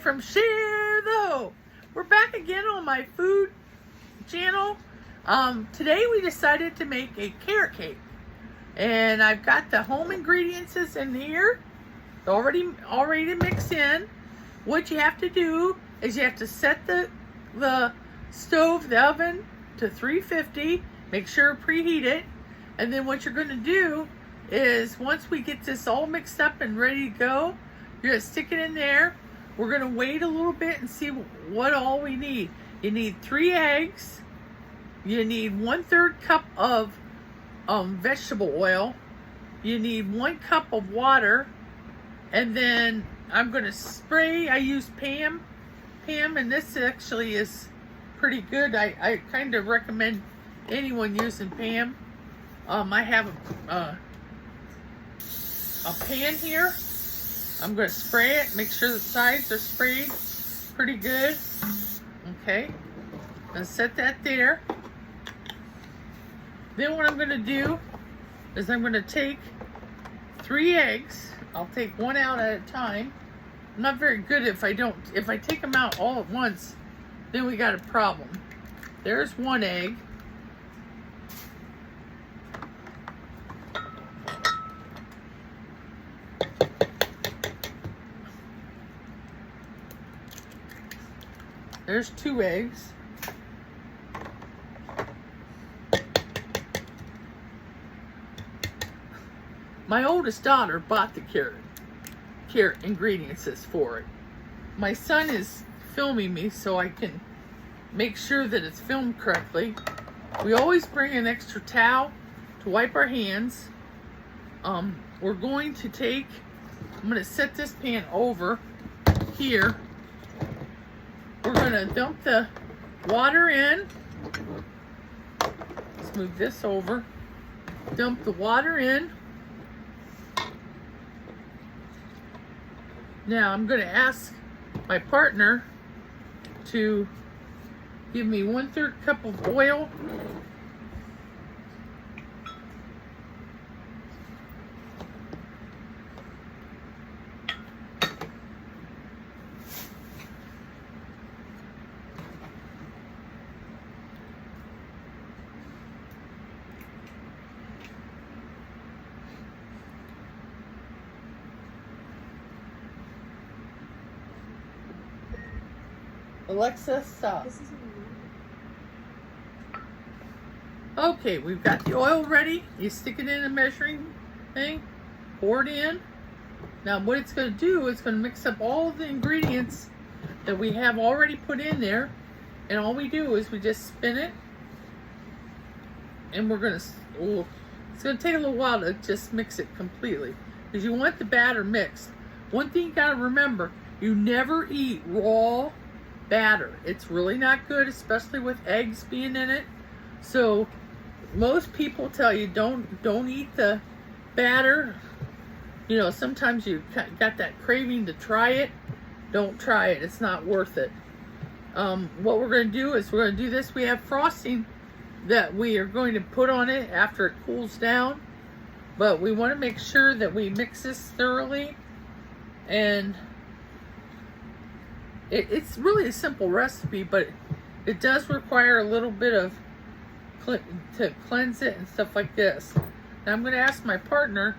from Share the Hope. We're back again on my food channel. Today we decided to make a carrot cake. And I've got the home ingredients in here, already mixed in. What you have to do is you have to set the stove, the oven to 350. Make sure to preheat it. And then what you're going to do is once we get this all mixed up and ready to go, you're going to stick it in there. We're going to wait a little bit and see what all we need. You need 3 eggs. You need 1/3 cup of vegetable oil. You need 1 cup of water. And then I'm going to spray. I use Pam, and this actually is pretty good. I kind of recommend anyone using Pam. I have a pan here. I'm going to spray it, make sure the sides are sprayed pretty good. Okay, and set that there. Then what I'm going to do is I'm going to take 3 eggs. I'll take 1 out at a time. I'm not very good if I take them out all at once, then we got a problem. There's 1 egg. There's 2 eggs. My oldest daughter bought the carrot ingredients for it. My son is filming me so I can make sure that it's filmed correctly. We always bring an extra towel to wipe our hands. We're going to take, I'm going to set this pan over here. We're going to dump the water in. Let's move this over. Dump the water in. Now I'm going to ask my partner to give me 1/3 cup of oil. Alexa, stop. Okay, we've got the oil ready. You stick it in a measuring thing, pour it in. Now what it's going to do, it's going to mix up all of the ingredients that we have already put in there. And all we do is we just spin it. And we're going to, it's going to take a little while to just mix it completely, because you want the batter mixed. One thing you got to remember, you never eat raw batter. It's really not good, especially with eggs being in it. So most people tell you don't eat the batter. You know, sometimes you got that craving to try it. Don't try it. It's not worth it. What we're going to do is we're going to do this. We have frosting that we are going to put on it after it cools down. But we want to make sure that we mix this thoroughly. And it's really a simple recipe, but it does require a little bit of to cleanse it and stuff like this. Now I'm going to ask my partner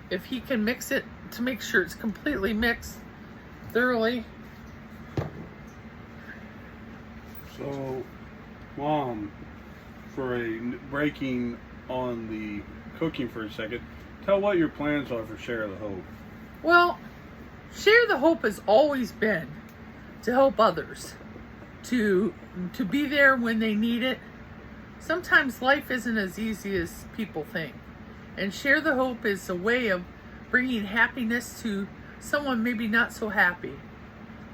if he can mix it to make sure it's completely mixed thoroughly. So, Mom, for a breaking on the cooking for a second, tell what your plans are for Share the Hope. Well, Share the Hope has always been to help others, to be there when they need it. Sometimes life isn't as easy as people think. And Share the Hope is a way of bringing happiness to someone maybe not so happy.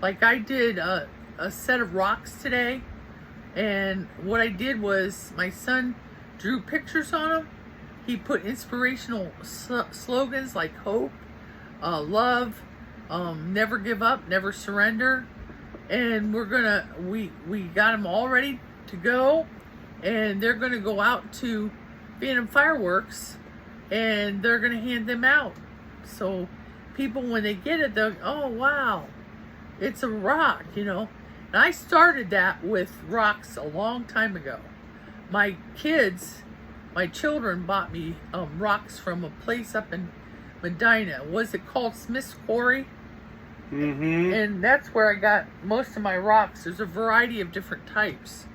Like I did a set of rocks today, and what I did was my son drew pictures on them. He put inspirational slogans like hope, love, never give up, never surrender. And we got them all ready to go, and they're gonna go out to Phantom Fireworks, and they're gonna hand them out. So people, when they get it, they'll, oh wow, It's a rock, you know. And I started that with rocks a long time ago. My children bought me rocks from a place up in Medina. Was it called Smith's Quarry? Mm-hmm. And that's where I got most of my rocks. There's a variety of different types.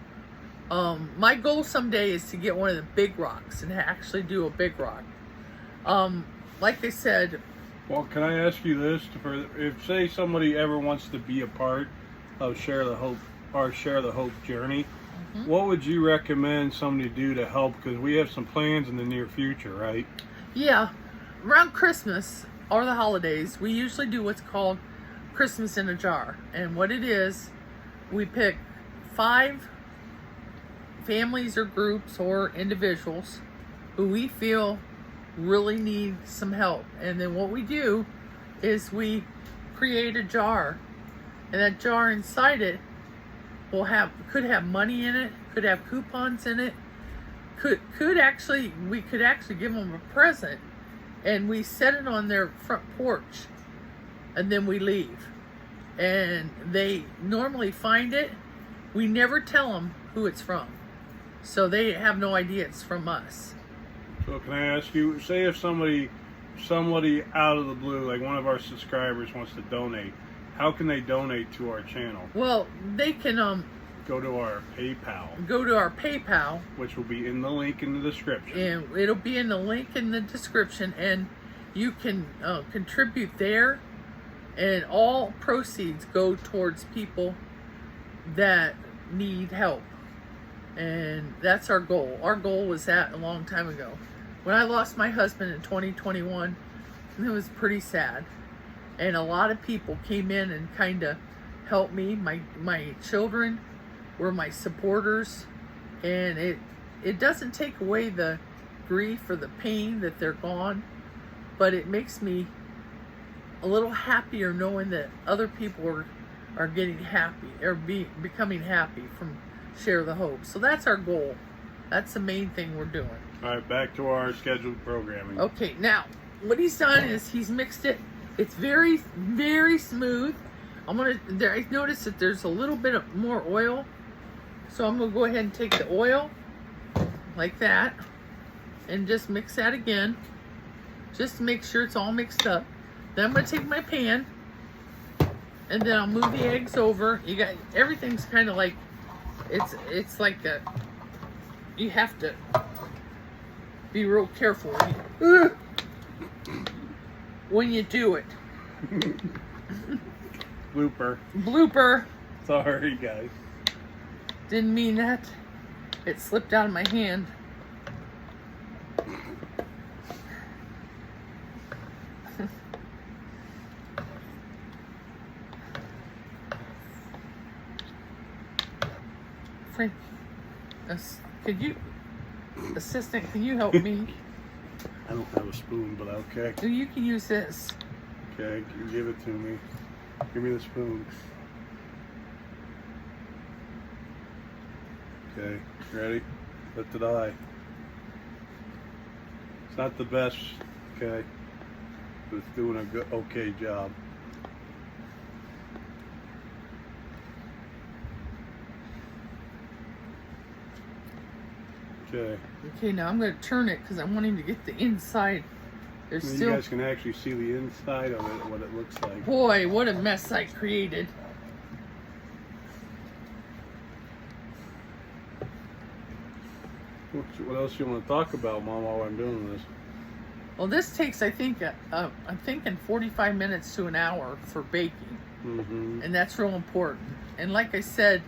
My goal someday is to get one of the big rocks and actually do a big rock. Like I said, Well, can I ask you this? If say somebody ever wants to be a part of Share the Hope journey, what would you recommend somebody do to help? Because we have some plans in the near future, right? yeah, around Christmas or the holidays, we usually do what's called Christmas in a Jar. And what it is, we pick 5 families or groups or individuals who we feel really need some help. And then what we do is we create a jar. And that jar inside it could have money in it, could have coupons in it, we could actually give them a present, and we set it on their front porch, and then we leave. And they normally find it. We never tell them who it's from, so they have no idea it's from us. So can I ask you, say if somebody out of the blue, like one of our subscribers wants to donate, how can they donate to our channel? Well, they can Go to our PayPal. go to our PayPal, Which will be in the link in the description. and it'll be in the link in the description, and you can contribute there, and all proceeds go towards people that need help. And that's our goal. Our goal was that a long time ago. When I lost my husband in 2021, it was pretty sad. And a lot of people came in and kind of helped me. My children were my supporters. And it doesn't take away the grief or the pain that they're gone, but it makes me a little happier knowing that other people are getting happy, or becoming happy from Share the Hope. So that's our goal. That's the main thing we're doing. All right, back to our scheduled programming. Okay, now what he's done is he's mixed it. It's very, very smooth. I noticed that there's a little bit of more oil, so I'm gonna go ahead and take the oil like that and just mix that again, just to make sure it's all mixed up. Then I'm gonna take my pan and then I'll move the eggs over. Everything's kind of like it's like you have to be real careful when you do it. Blooper. Sorry, guys. Didn't mean that. It slipped out of my hand. Frank, assistant, can you help me? I don't have a spoon, but okay. So you can use this. Okay, give it to me. Give me the spoon. Okay, ready? Lift it high. It's not the best, okay, but it's doing a good, okay job. Okay. Okay, now I'm going to turn it because I'm wanting to get the inside. There's You still. guys can actually see the inside of it, what it looks like. Boy, what a mess I created. What else you want to talk about, Mom, while I'm doing this? Well, this takes, I think, I'm thinking 45 minutes to an hour for baking. Mm-hmm. And that's real important. And like I said,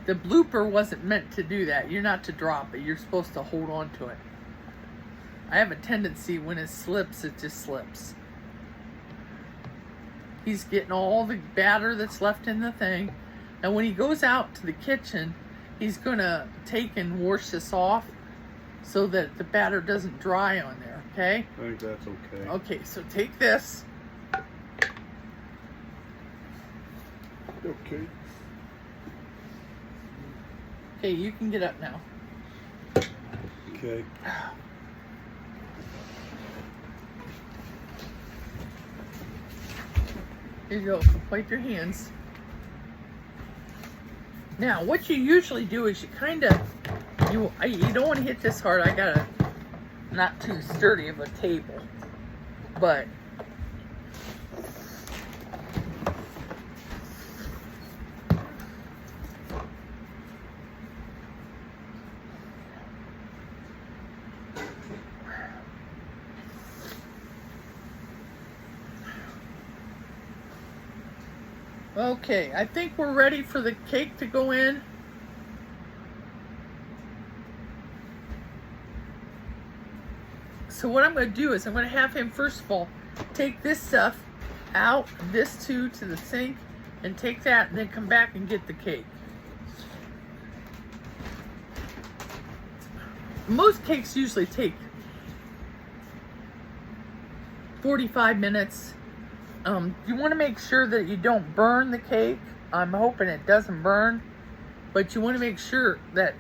the blooper wasn't meant to do that. You're not to drop it. You're supposed to hold on to it. I have a tendency when it slips, it just slips. He's getting all the batter that's left in the thing. And when he goes out to the kitchen, he's going to take and wash this off so that the batter doesn't dry on there, okay? I think that's okay. Okay, so take this. Okay. Okay, you can get up now. Okay. Here you go. Wipe your hands. Now, what you usually do is you kind of, you don't want to hit this hard. I got a not too sturdy of a table, but okay, I think we're ready for the cake to go in. So what I'm going to do is I'm going to have him, first of all, take this stuff out, this too, to the sink, and take that, and then come back and get the cake. Most cakes usually take 45 minutes. You want to make sure that you don't burn the cake. I'm hoping it doesn't burn, but you want to make sure that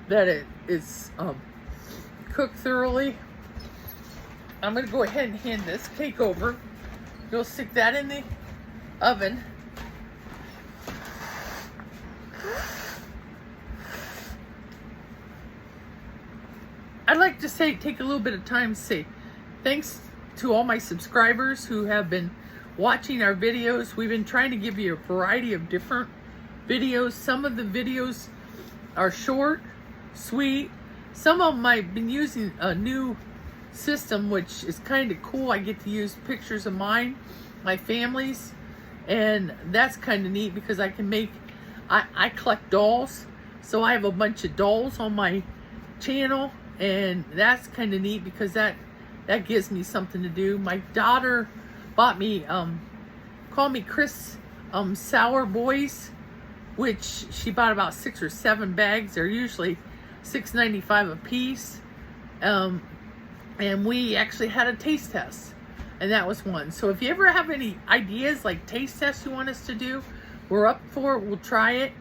it is cooked thoroughly. I'm going to go ahead and hand this cake over. You'll stick that in the oven. I'd like to take a little bit of time to say thanks to all my subscribers who have been watching our videos. We've been trying to give you a variety of different videos. Some of the videos are short, sweet. Some of them I've been using a new system, which is kind of cool. I get to use pictures of mine, my family's, and that's kind of neat because I can make, I collect dolls, so I have a bunch of dolls on my channel, and that's kind of neat because that gives me something to do. My daughter bought me, called me Chris Sour Boys, which she bought about 6 or 7 bags. They're usually $6.95 a piece. And we actually had a taste test, and that was one. So if you ever have any ideas like taste tests you want us to do, we're up for it. We'll try it.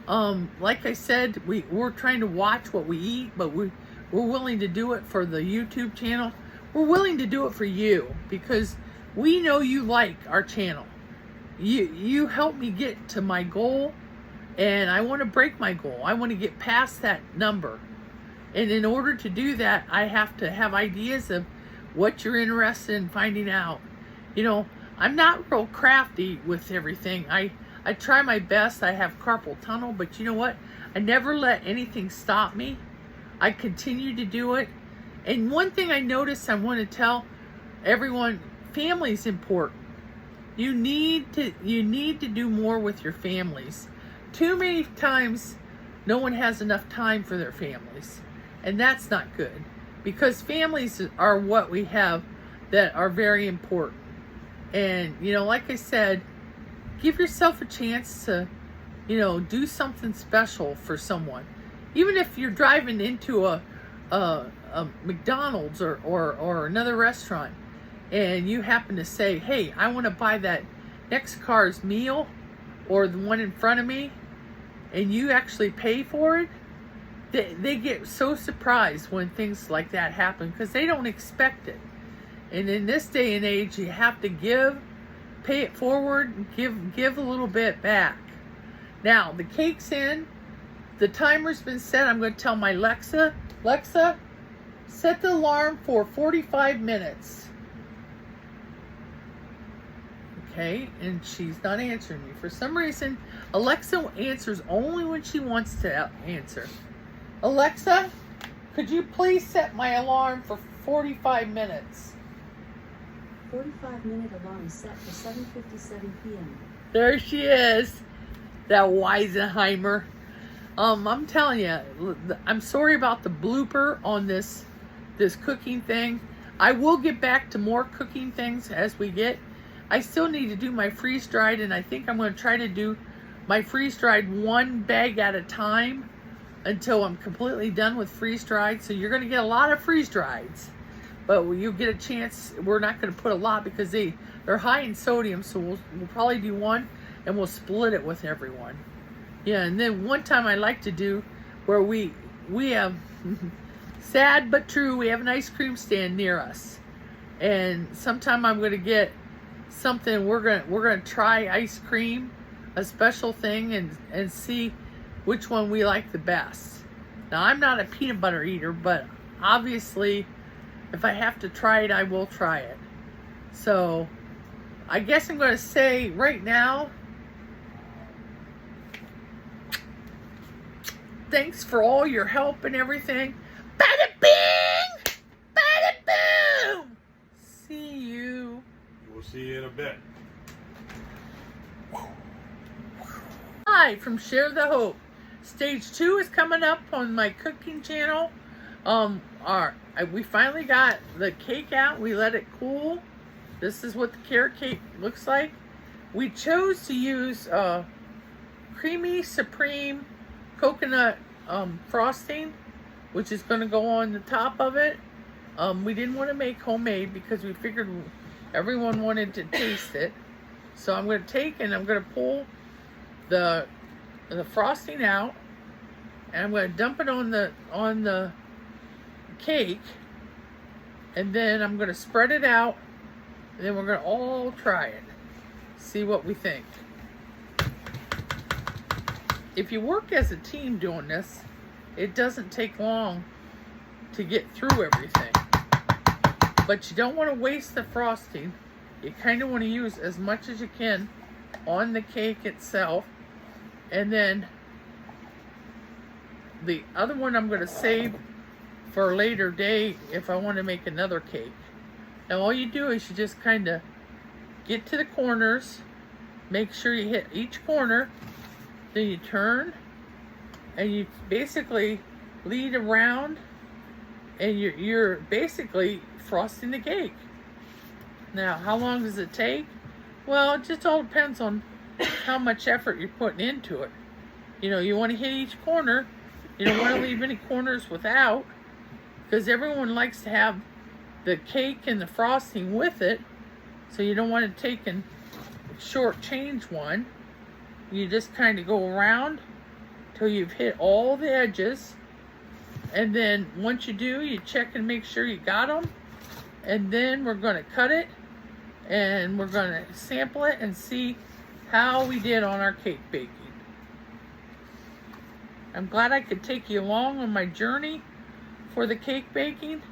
Like I said, we're trying to watch what we eat, but we're willing to do it for the YouTube channel. We're willing to do it for you because we know you like our channel. You help me get to my goal, and I want to break my goal. I want to get past that number. And in order to do that, I have to have ideas of what you're interested in finding out. You know, I'm not real crafty with everything. I try my best. I have carpal tunnel, but you know what? I never let anything stop me. I continue to do it. And one thing I noticed I want to tell everyone, family is important. You need to do more with your families. Too many times, no one has enough time for their families. And that's not good, because families are what we have that are very important. And, you know, like I said, give yourself a chance to, you know, do something special for someone. Even if you're driving into a McDonald's or another restaurant, and you happen to say, hey, I want to buy that next car's meal or the one in front of me, and you actually pay for it, they get so surprised when things like that happen because they don't expect it. And in this day and age, you have to give, pay it forward, and give a little bit back. Now, the cake's in. The timer's been set. I'm going to tell my Alexa, set the alarm for 45 minutes. Okay, and she's not answering me. For some reason, Alexa answers only when she wants to answer. Alexa, could you please set my alarm for 45 minutes? 45-minute alarm set for 7:57 p.m. There she is, that Weisenheimer. I'm telling you, I'm sorry about the blooper on this cooking thing. I will get back to more cooking things as we get. I still need to do my freeze-dried, and I think I'm going to try to do my freeze-dried 1 bag at a time until I'm completely done with freeze-dried. So you're going to get a lot of freeze-drieds, but you'll get a chance. We're not going to put a lot because they're high in sodium, so we'll probably do 1, and we'll split it with everyone. Yeah, and then one time I like to do where we have, sad but true, we have an ice cream stand near us, and sometime I'm going to get something. We're gonna try ice cream, a special thing and see which one we like the best. Now, I'm not a peanut butter eater, but obviously, if I have to try it, I will try it. So, I guess I'm going to say right now, thanks for all your help and everything. Bada bing! Bada boom! See you. We'll see you in a bit. Hi from Share the Hope. Stage 2 is coming up on my cooking channel. We finally got the cake out. We let it cool. This is what the carrot cake looks like. We chose to use creamy supreme coconut frosting, which is going to go on the top of it. We didn't want to make homemade because we figured everyone wanted to taste it. So I'm going to take and I'm going to pull the frosting out, and I'm going to dump it on the cake, and then I'm going to spread it out, and then we're going to all try it, see what we think. If you work as a team doing this, it doesn't take long to get through everything, but you don't want to waste the frosting. You kind of want to use as much as you can on the cake itself, and then the other one I'm going to save for a later day if I want to make another cake. Now all you do is you just kind of get to the corners, make sure you hit each corner, then you turn and you basically lead around, and you're basically frosting the cake. Now how long does it take? Well, it just all depends on how much effort you're putting into it. You know, you want to hit each corner. You don't want to leave any corners without, because everyone likes to have the cake and the frosting with it. So you don't want to take and shortchange one. You just kind of go around till you've hit all the edges. And then once you do, you check and make sure you got them. And then we're going to cut it, and we're going to sample it and see how we did on our cake baking. I'm glad I could take you along on my journey for the cake baking.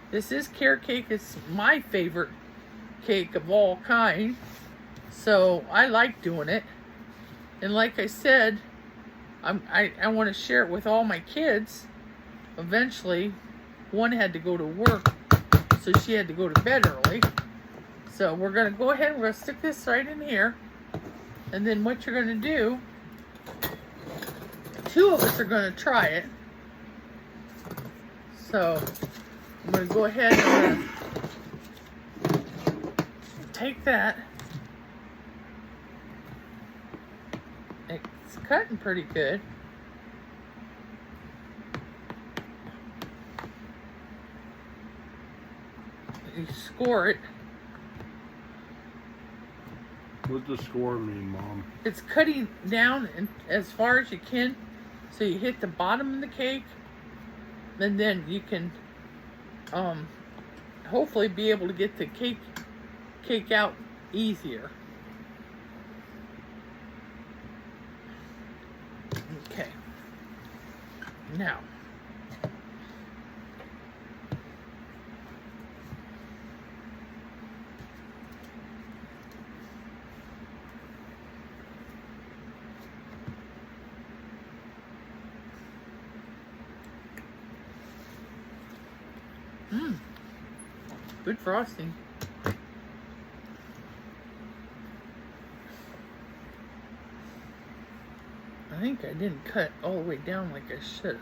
This is carrot cake. It's my favorite cake of all kind. So I like doing it. And like I said, I want to share it with all my kids. Eventually, one had to go to work, so she had to go to bed early. So we're going to go ahead and we're going to stick this right in here. And then what you're going to do, two of us are going to try it. So I'm going to go ahead and I'm going to take that. It's cutting pretty good. You score it. What does score mean, Mom? It's cutting down as far as you can, so you hit the bottom of the cake, and then you can hopefully be able to get the cake out easier. Okay. Now, good frosting. I think I didn't cut all the way down like I should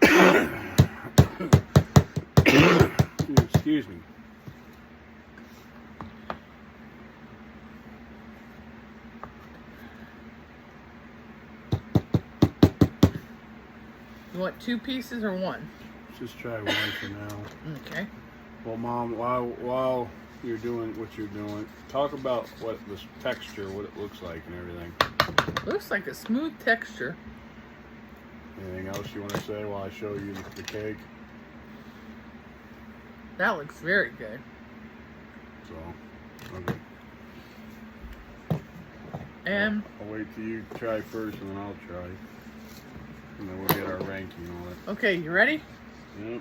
have. Excuse me. You want 2 pieces or 1? Just try one for now. Okay. Well, Mom, while you're doing what you're doing, talk about what this texture, what it looks like and everything. Looks like a smooth texture. Anything else you want to say while I show you the cake? That looks very good. So, okay. And I'll wait till you try first, and then I'll try, and then we'll get our ranking on it. okay, you ready? Yep.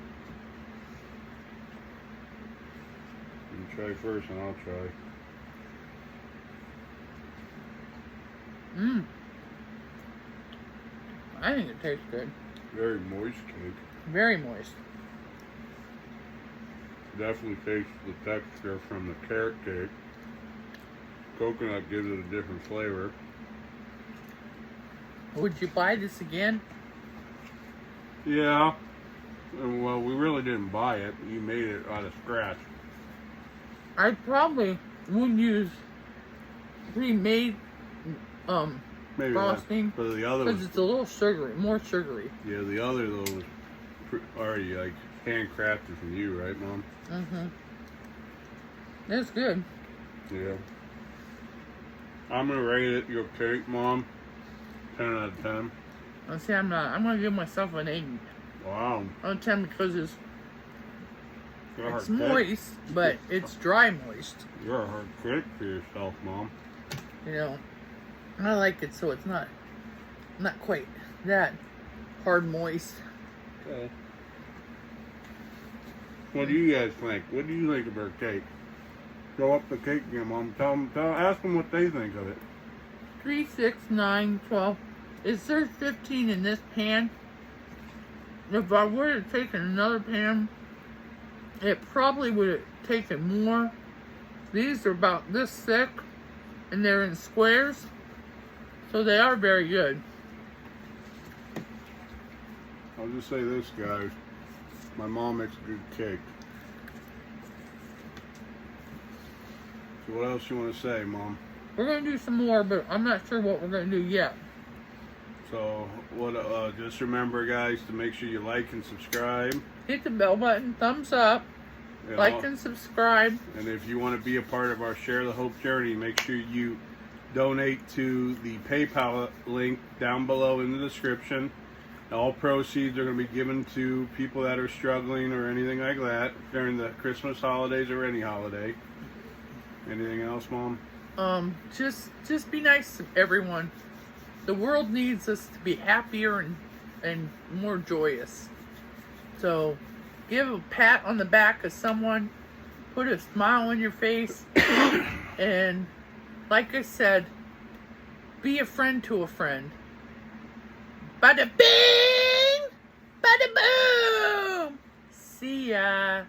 You try first, and I'll try. I think it tastes good. Very moist cake. Very moist. Definitely tastes the texture from the carrot cake. Coconut gives it a different flavor. Would you buy this again? Yeah. And, well, we really didn't buy it. You made it out of scratch. I probably would use pre-made Maybe frosting that, but the other because was, it's a little sugary, more sugary. yeah, the other though was already like handcrafted from you, right, Mom? It's good. Yeah. I'm gonna rate it your cake, Mom. 10 out of 10. I say I'm not. I'm gonna give myself an 8 Wow. out of 10 because it's You're a hard cake. moist, but it's dry moist. You're a hard cake for yourself, Mom. You know, I like it so it's not quite that hard moist. Okay. What do you guys think? What do you think of our cake? Go up the cake again, Mom. Ask them what they think of it. 3, 6, 9, 12. Is there 15 in this pan? If I would have taken another pan, it probably would have taken more. These are about this thick, and they're in squares, so they are very good. I'll just say this, guys. My mom makes a good cake. So what else you want to say, Mom? We're gonna do some more, but I'm not sure what we're gonna do yet. So what? Just remember, guys, to make sure you like and subscribe. Hit the bell button, thumbs up, And like and subscribe. And if you want to be a part of our Share the Hope journey, make sure you donate to the PayPal link down below in the description. All proceeds are going to be given to people that are struggling or anything like that during the Christmas holidays or any holiday. Anything else, Mom? Just be nice to everyone. The world needs us to be happier and more joyous. So give a pat on the back of someone, put a smile on your face, and like I said, be a friend to a friend. Bada bing! Bada boom! See ya!